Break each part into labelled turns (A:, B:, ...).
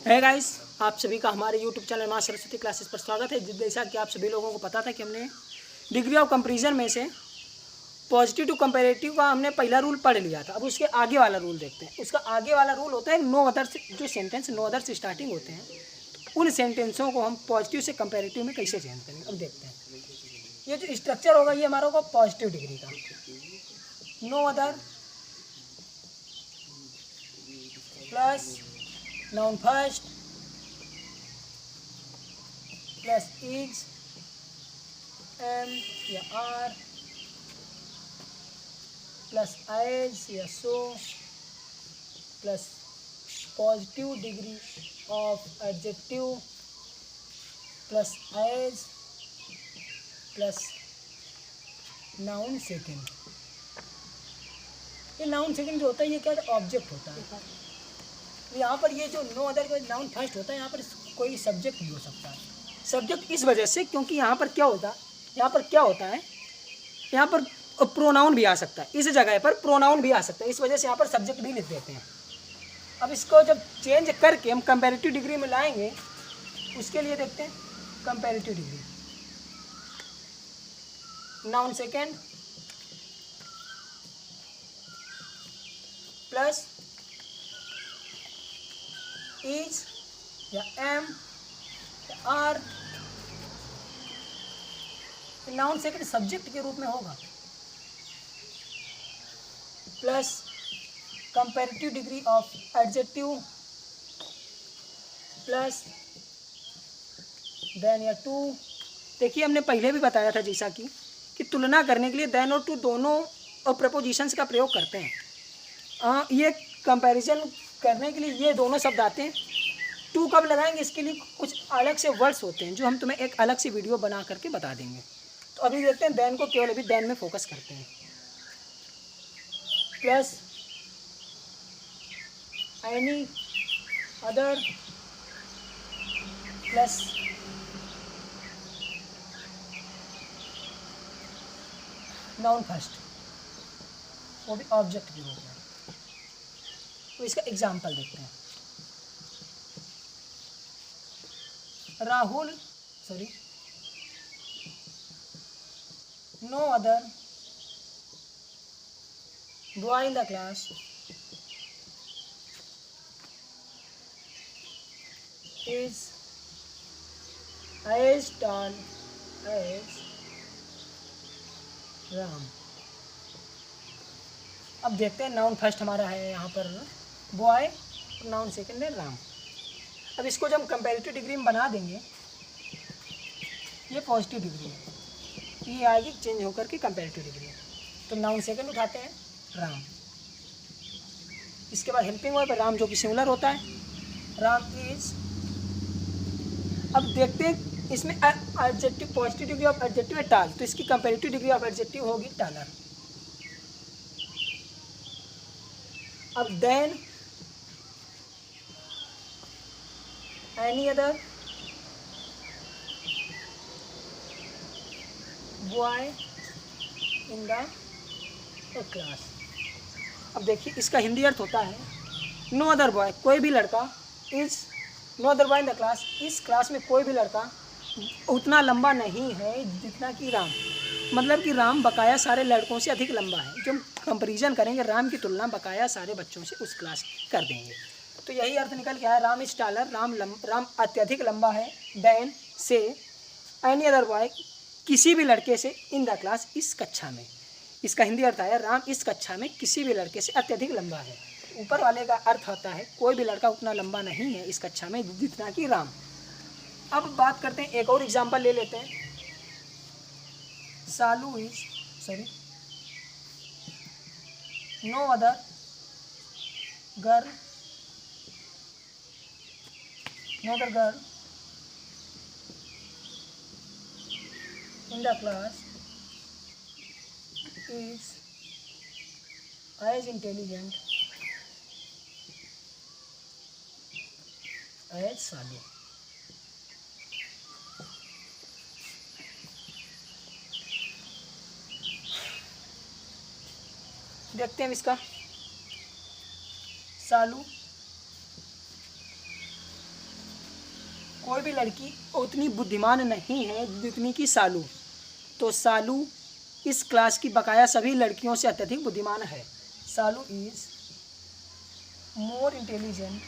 A: है गाइस, आप सभी का हमारे यूट्यूब चैनल माँ सरस्वती क्लासेस पर स्वागत है। जैसा कि आप सभी लोगों को पता था कि हमने डिग्री ऑफ कंपैरिजन में से पॉजिटिव टू कंपैरेटिव का हमने पहला रूल पढ़ लिया था। अब उसके आगे वाला रूल देखते हैं। उसका आगे वाला रूल होता है नो अदर से, जो सेंटेंस नो अदर से स्टार्टिंग होते हैं उन सेंटेंसों को हम पॉजिटिव से कंपैरेटिव में कैसे चेंज करेंगे। अब देखते हैं। ये जो स्ट्रक्चर होगा ये हमारा होगा पॉजिटिव डिग्री का। No other plus noun first plus is am या आर प्लस एज या so plus positive degree of adjective plus as plus noun second. ये नाउन सेकंड जो होता है ये क्या ऑब्जेक्ट होता है। यहाँ पर ये जो नो अदर का नाउन फर्स्ट होता है यहाँ पर कोई सब्जेक्ट भी हो सकता है। सब्जेक्ट इस वजह से क्योंकि यहाँ पर क्या होता है यहाँ पर प्रोनाउन भी आ सकता है। इस जगह पर प्रोनाउन भी आ सकता है, इस वजह से यहाँ पर सब्जेक्ट भी लिख देते हैं। अब इसको जब चेंज करके हम कंपैरेटिव डिग्री में लाएंगे उसके लिए देखते हैं comparative degree. Noun second plus is या एम या आर, नाउन सेकंड सब्जेक्ट के रूप में होगा, plus comparative degree of adjective plus than या टू। देखिए हमने पहले भी बताया था जैसा कि तुलना करने के लिए देन और टू दोनों प्रपोजिशंस का प्रयोग करते हैं। ये कंपैरिजन करने के लिए ये दोनों शब्द आते हैं। टू कब लगाएंगे इसके लिए कुछ अलग से वर्ड्स होते हैं जो हम तुम्हें एक अलग से वीडियो बना करके बता देंगे। तो अभी देखते हैं देन को, केवल अभी देन में फोकस करते हैं। Plus any other plus noun first, वो भी ऑब्जेक्ट भी हो गया। तो इसका एग्जाम्पल देखते हैं। Rahul no other boy in the class is as tall as Ram. अब देखते हैं नाउन फर्स्ट हमारा है यहाँ पर बॉय, नाउन सेकंड है राम। अब इसको जब हम कंपैरेटिव डिग्री में बना देंगे, ये पॉजिटिव डिग्री है, ये आएगी चेंज होकर के कंपैरेटिव डिग्री। तो नाउन सेकंड उठाते हैं राम, इसके बाद हेल्पिंग वर्ब राम जो कि सिंगुलर होता है, राम इज। अब देखते हैं इसमें adjective positive degree of adjective है टाल, तो इसकी कंपैरेटिव डिग्री ऑफ एडजेक्टिव होगी टालर। अब than any other boy in the class. अब देखिए इसका हिंदी अर्थ होता है नो अदर बॉय, कोई भी लड़का, is no other boy in the class, इस क्लास में कोई भी लड़का उतना लंबा नहीं है जितना कि राम। मतलब कि राम बकाया सारे लड़कों से अधिक लंबा है। जो हम कंपेरिजन करेंगे राम की तुलना बकाया सारे बच्चों से उस क्लास कर देंगे। तो यही अर्थ निकल के आया राम इज टालर, राम अत्यधिक लंबा है, देन से एनी अदर बॉय, किसी भी लड़के से, इन द क्लास, इस कक्षा में। इसका हिंदी अर्थ आया राम इस कक्षा में किसी भी लड़के से अत्यधिक लंबा है। ऊपर वाले का अर्थ होता है कोई भी लड़का उतना लंबा नहीं है इस कक्षा में जितना कि राम। अब बात करते हैं, एक और एग्जांपल ले लेते हैं। Salu is no other girl in the class is as intelligent as Salu। देखते हैं इसका। सालू कोई भी लड़की उतनी बुद्धिमान नहीं है जितनी कि सालू। तो सालू इस क्लास की बकाया सभी लड़कियों से अत्यधिक बुद्धिमान है। Salu is more intelligent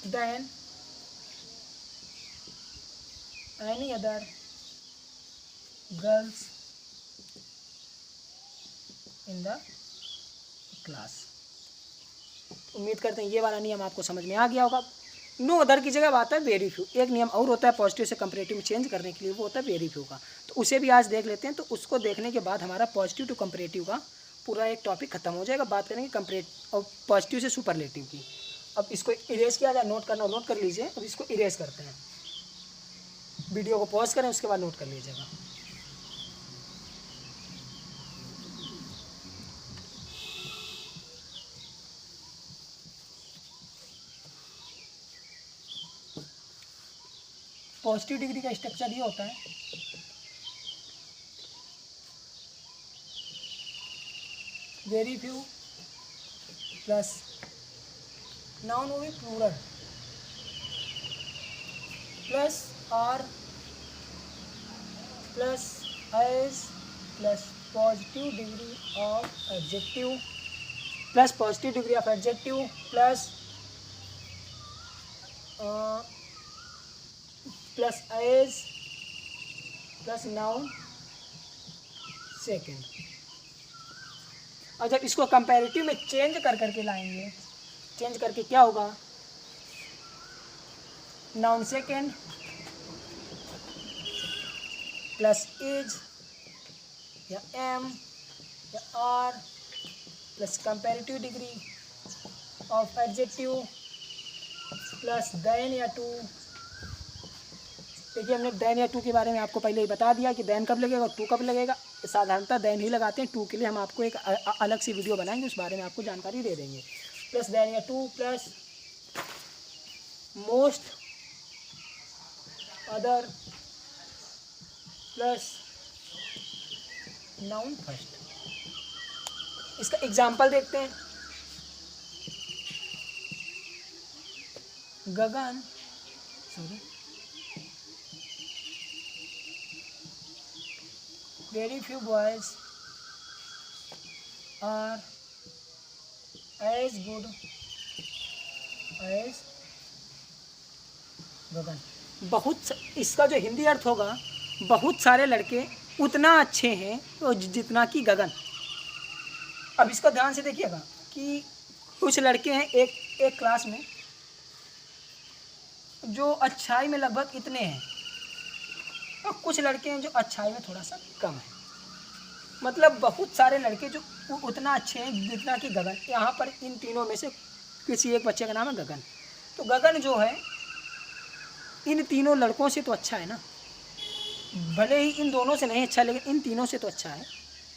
A: than any other girls in the class. उम्मीद करते हैं ये वाला नियम आपको समझ में आ गया होगा। नो अदर की जगह आता है वेरी फ्यू। एक नियम और होता है पॉजिटिव से कंपैरेटिव में चेंज करने के लिए, वो होता है वेरी फ्यू का। तो उसे भी आज देख लेते हैं। तो उसको देखने के बाद हमारा पॉजिटिव टू कंपैरेटिव का पूरा एक टॉपिक खत्म हो जाएगा। बात करेंगे कंपैरेटिव और पॉजिटिव से सुपरलेटिव की। अब इसको इरेज किया जाए, नोट करना नोट कर लीजिए। अब इसको इरेज करते हैं। वीडियो को पॉज करें, उसके बाद नोट कर लीजिएगा। पॉजिटिव डिग्री का स्ट्रक्चर ये होता है, वेरी फ्यू प्लस नाउन हो गई plural plus are plus as plus positive degree of adjective plus positive degree of adjective plus plus as plus noun second. और जब इसको कंपैरेटिव में चेंज कर करके लाएंगे, चेंज करके क्या होगा, नाउन सेकेंड प्लस इज या एम या are plus comparative degree of adjective plus than या टू। देखिए हमने देन या टू के बारे में आपको पहले ही बता दिया कि देन कब लगेगा और टू कब लगेगा। साधारणतः देन ही लगाते हैं, टू के लिए हम आपको एक अलग सी वीडियो बनाएंगे, उस बारे में आपको जानकारी दे देंगे। प्लस देन या to plus most other plus noun first. इसका एग्जाम्पल देखते हैं। Gagan sorry very few boys are as good as Gagan. इसका जो हिंदी अर्थ होगा, बहुत सारे लड़के उतना अच्छे हैं तो जितना कि गगन। अब इसको ध्यान से देखिएगा कि कुछ लड़के हैं एक क्लास में जो अच्छाई में लगभग इतने हैं और कुछ लड़के हैं जो अच्छाई में थोड़ा सा कम है। मतलब बहुत सारे लड़के जो उतना अच्छे हैं जितना कि गगन। यहाँ पर इन तीनों में से किसी एक बच्चे का नाम है गगन। तो गगन जो है इन तीनों लड़कों से तो अच्छा है ना, भले ही इन दोनों से नहीं अच्छा लेकिन इन तीनों से तो अच्छा है,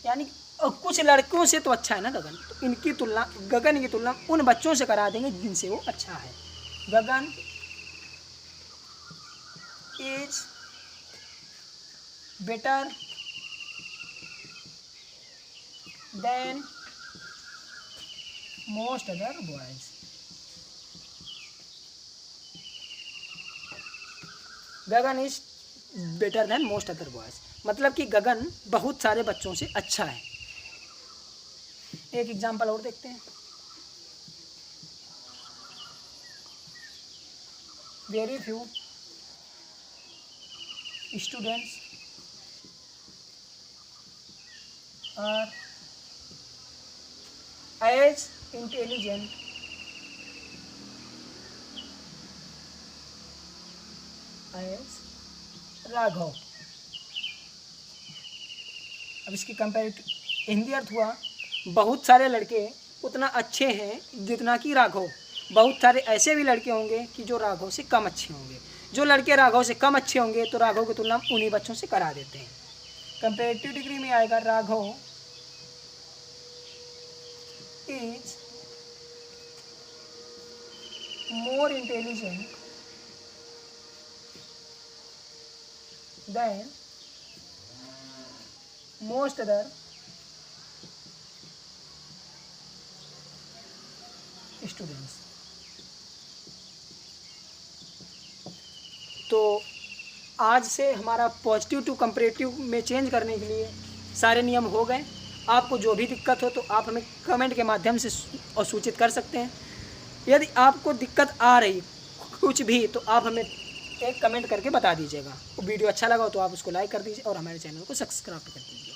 A: यानी कुछ लड़कों से तो अच्छा है ना गगन। तो इनकी तुलना, गगन की तुलना उन बच्चों से करा देंगे जिनसे वो अच्छा है। Gagan is better than most other boys. Gagan is better than most other boys, मतलब कि गगन बहुत सारे बच्चों से अच्छा है। एक एग्जांपल और देखते हैं। Very few students are as intelligent as Raghav. अब इसकी कंपैरेटिव हिंदी अर्थ हुआ, बहुत सारे लड़के उतना अच्छे हैं जितना कि राघव। बहुत सारे ऐसे भी लड़के होंगे कि जो राघव से कम अच्छे होंगे। जो लड़के राघव से कम अच्छे होंगे तो राघव की तुलना उन्हीं बच्चों से करा देते हैं। कंपैरेटिव डिग्री में आएगा Raghav is more intelligent than most other students. तो आज से हमारा पॉजिटिव टू कंपैरेटिव में चेंज करने के लिए सारे नियम हो गए। आपको जो भी दिक्कत हो तो आप हमें कमेंट के माध्यम से और सूचित कर सकते हैं। यदि आपको दिक्कत आ रही कुछ भी तो आप हमें एक कमेंट करके बता दीजिएगा। वीडियो अच्छा लगा हो तो आप उसको लाइक कर दीजिए और हमारे चैनल को सब्सक्राइब कर दीजिए।